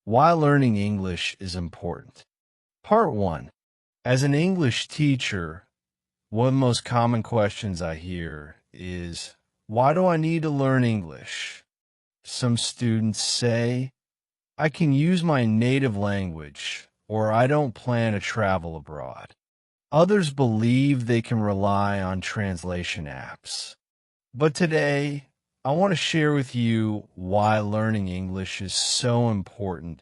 Why learning English is important. Part 1. As an English teacher, one of the most common questions I hear is, why do I need to learn English? Some students say, I can use my native language, or I don't plan to travel abroad. Others believe they can rely on translation apps. But today, I want to share with you why learning English is so important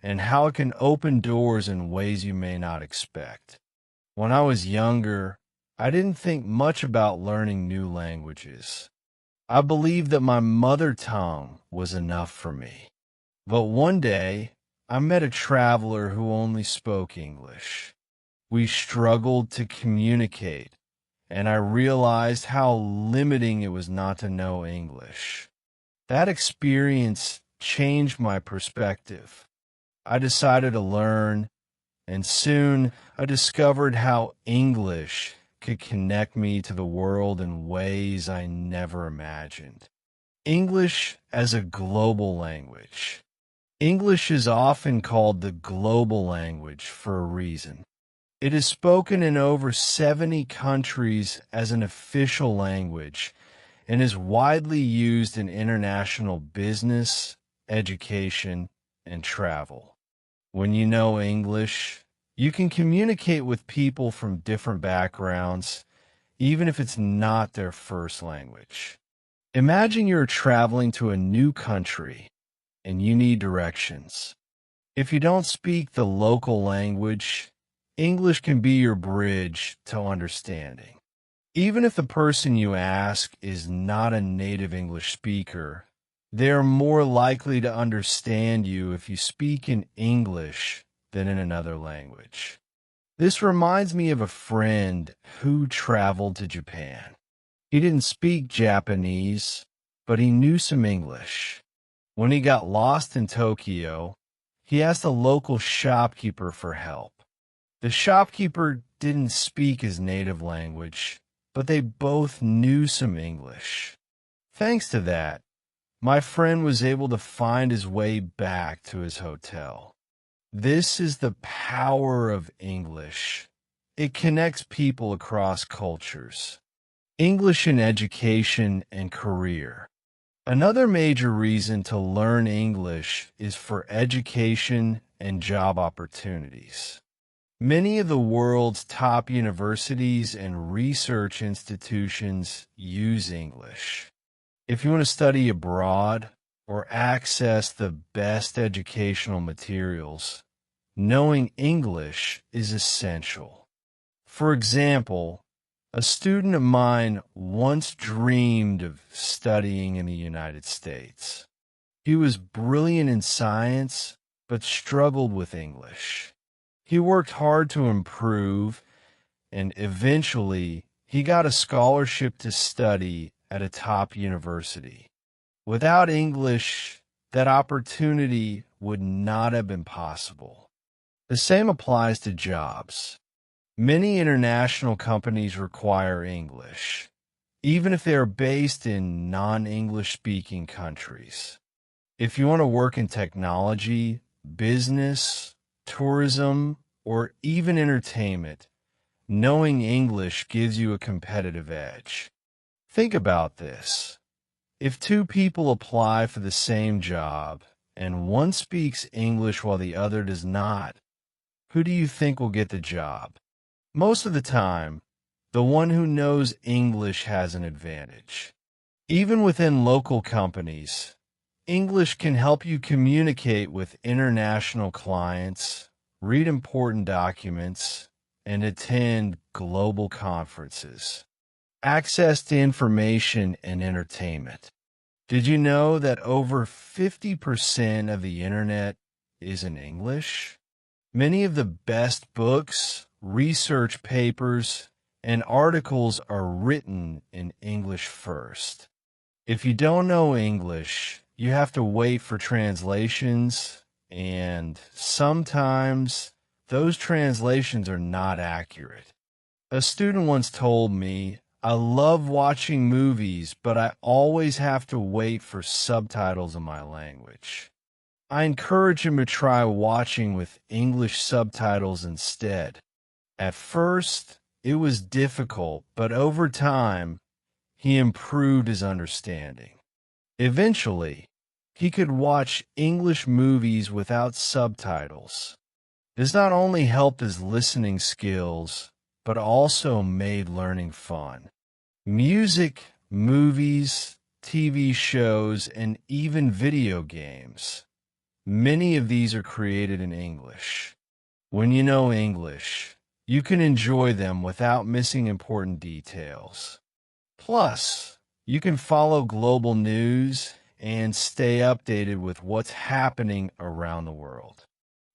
and how it can open doors in ways you may not expect. When I was younger, I didn't think much about learning new languages. I believed that my mother tongue was enough for me. But one day, I met a traveler who only spoke English. We struggled to communicate, and I realized how limiting it was not to know English. That experience changed my perspective. I decided to learn, and soon I discovered how English could connect me to the world in ways I never imagined. English as a global language. English is often called the global language for a reason. It is spoken in over 70 countries as an official language and is widely used in international business, education, and travel. When you know English, you can communicate with people from different backgrounds, even if it's not their first language. Imagine you're traveling to a new country and you need directions. If you don't speak the local language, English can be your bridge to understanding. Even if the person you ask is not a native English speaker, they are more likely to understand you if you speak in English than in another language. This reminds me of a friend who traveled to Japan. He didn't speak Japanese, but he knew some English. When he got lost in Tokyo, he asked a local shopkeeper for help. The shopkeeper didn't speak his native language, but they both knew some English. Thanks to that, my friend was able to find his way back to his hotel. This is the power of English. It connects people across cultures. English in education and career. Another major reason to learn English is for education and job opportunities. Many of the world's top universities and research institutions use English. If you want to study abroad or access the best educational materials, knowing English is essential. For example, a student of mine once dreamed of studying in the United States. He was brilliant in science, but struggled with English. He worked hard to improve, and eventually he got a scholarship to study at a top university. Without English, that opportunity would not have been possible. The same applies to jobs. Many international companies require English, even if they are based in non-English speaking countries. If you want to work in technology, business, tourism, or even entertainment, knowing English gives you a competitive edge. Think about this. If two people apply for the same job, and one speaks English while the other does not, who do you think will get the job? Most of the time, the one who knows English has an advantage. Even within local companies, English can help you communicate with international clients, read important documents, and attend global conferences. Access to information and entertainment. Did you know that over 50% of the internet is in English? Many of the best books, research papers, and articles are written in English first. If you don't know English, you have to wait for translations, and sometimes those translations are not accurate. A student once told me, I love watching movies, but I always have to wait for subtitles in my language. I encourage him to try watching with English subtitles instead. At first, it was difficult, but over time, he improved his understanding. Eventually, he could watch English movies without subtitles. This not only helped his listening skills, but also made learning fun. Music, movies, TV shows, and even video games. Many of these are created in English. When you know English, you can enjoy them without missing important details. Plus, you can follow global news and stay updated with what's happening around the world.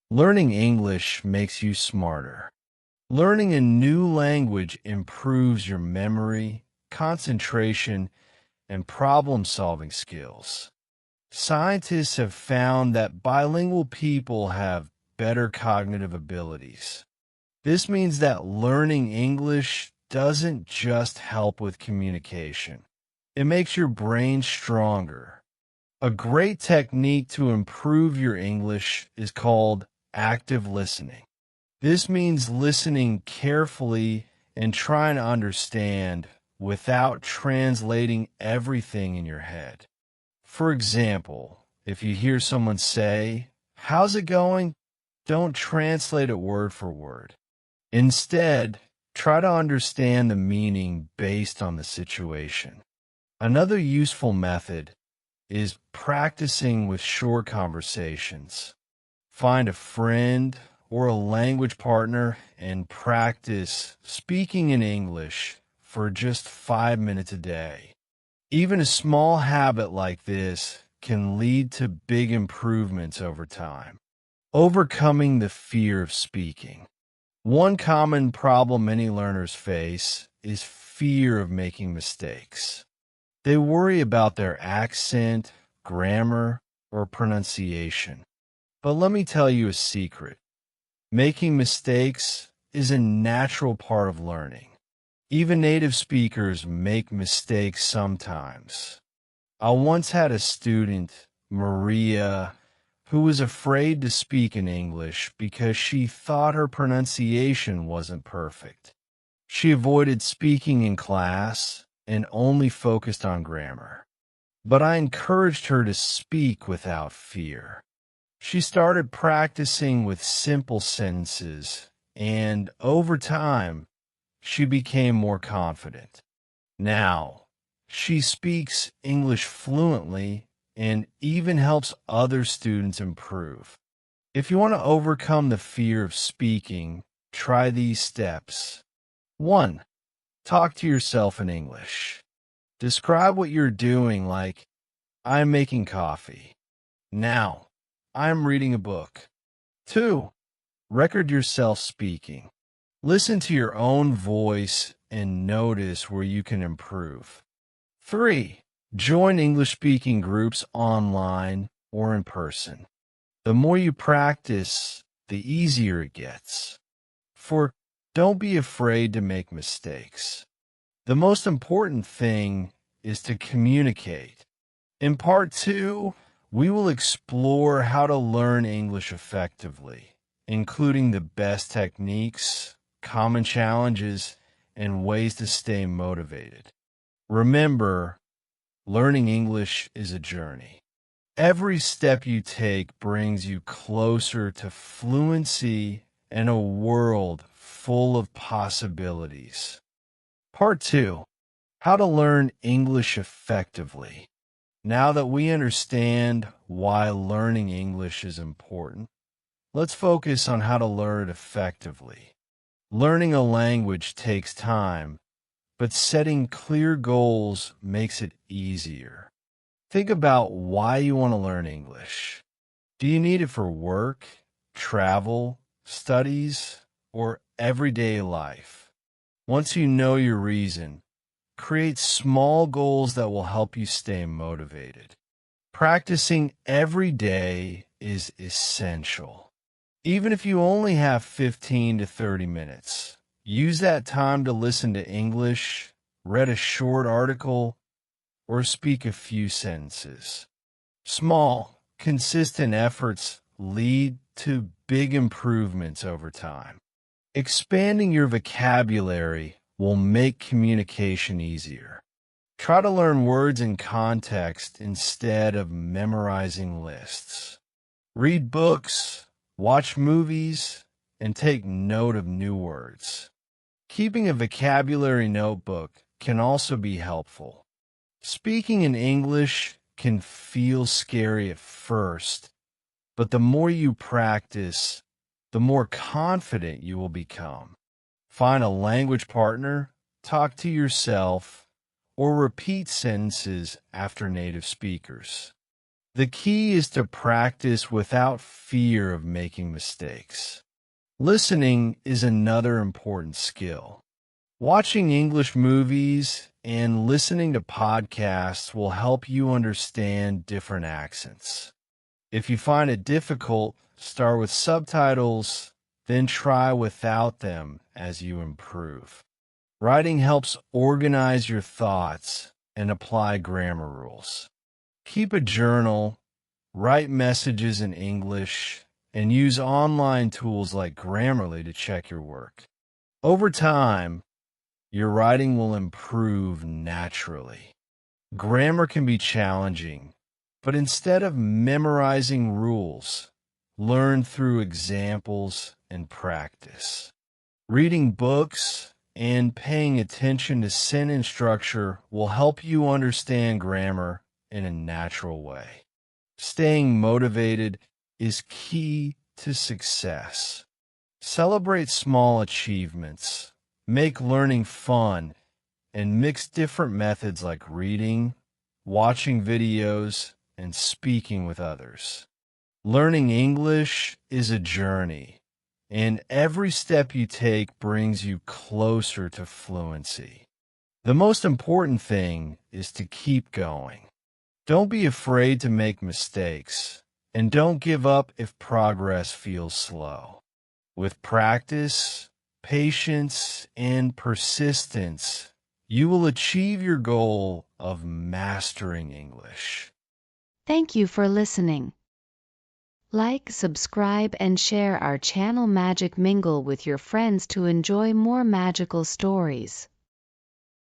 Learning English makes you smarter. Learning a new language improves your memory, concentration, and problem-solving skills. Scientists have found that bilingual people have better cognitive abilities. This means that learning English doesn't just help with communication. It makes your brain stronger. A great technique to improve your English is called active listening. This means listening carefully and trying to understand without translating everything in your head. For example, if you hear someone say, "How's it going?" don't translate it word for word. Instead, try to understand the meaning based on the situation. Another useful method is practicing with short conversations. Find a friend or a language partner and practice speaking in English for just 5 minutes a day. Even a small habit like this can lead to big improvements over time. Overcoming the fear of speaking. One common problem many learners face is fear of making mistakes. They worry about their accent, grammar, or pronunciation. But let me tell you a secret. Making mistakes is a natural part of learning. Even native speakers make mistakes sometimes. I once had a student, Maria, who was afraid to speak in English because she thought her pronunciation wasn't perfect. She avoided speaking in class and only focused on grammar. But I encouraged her to speak without fear. She started practicing with simple sentences, and over time, she became more confident. Now, she speaks English fluently and even helps other students improve. If you want to overcome the fear of speaking, try these steps. 1. Talk to yourself in English. Describe what you're doing like, "I'm making coffee." "Now, I'm reading a book." 2. Record yourself speaking. Listen to your own voice and notice where you can improve. 3. Join English-speaking groups online or in person. The more you practice, the easier it gets. 4. Don't be afraid to make mistakes. The most important thing is to communicate. In part 2, we will explore how to learn English effectively, including the best techniques, common challenges, and ways to stay motivated. Remember, learning English is a journey. Every step you take brings you closer to fluency and a world full of possibilities. Part 2, how to learn English effectively. Now that we understand why learning English is important, let's focus on how to learn it effectively. Learning a language takes time, but setting clear goals makes it easier. Think about why you want to learn English. Do you need it for work, travel, studies, or everyday life? Once you know your reason, create small goals that will help you stay motivated. Practicing every day is essential. Even if you only have 15 to 30 minutes, use that time to listen to English, read a short article, or speak a few sentences. Small, consistent efforts lead to big improvements over time. Expanding your vocabulary will make communication easier. Try to learn words in context instead of memorizing lists. Read books, watch movies, and take note of new words. Keeping a vocabulary notebook can also be helpful. Speaking in English can feel scary at first, but the more you practice, the more confident you will become. Find a language partner, talk to yourself, or repeat sentences after native speakers. The key is to practice without fear of making mistakes. Listening is another important skill. Watching English movies and listening to podcasts will help you understand different accents. If you find it difficult, start with subtitles, then try without them as you improve. Writing helps organize your thoughts and apply grammar rules. Keep a journal, write messages in English, and use online tools like Grammarly to check your work. Over time, your writing will improve naturally. Grammar can be challenging, but instead of memorizing rules, learn through examples and practice. Reading books and paying attention to sentence structure will help you understand grammar in a natural way. Staying motivated is key to success. Celebrate small achievements, make learning fun, and mix different methods like reading, watching videos, and speaking with others. Learning English is a journey, and every step you take brings you closer to fluency. The most important thing is to keep going. Don't be afraid to make mistakes, and don't give up if progress feels slow. With practice, patience, and persistence, you will achieve your goal of mastering English. Thank you for listening. Like, subscribe, and share our channel Magic Mingle with your friends to enjoy more magical stories.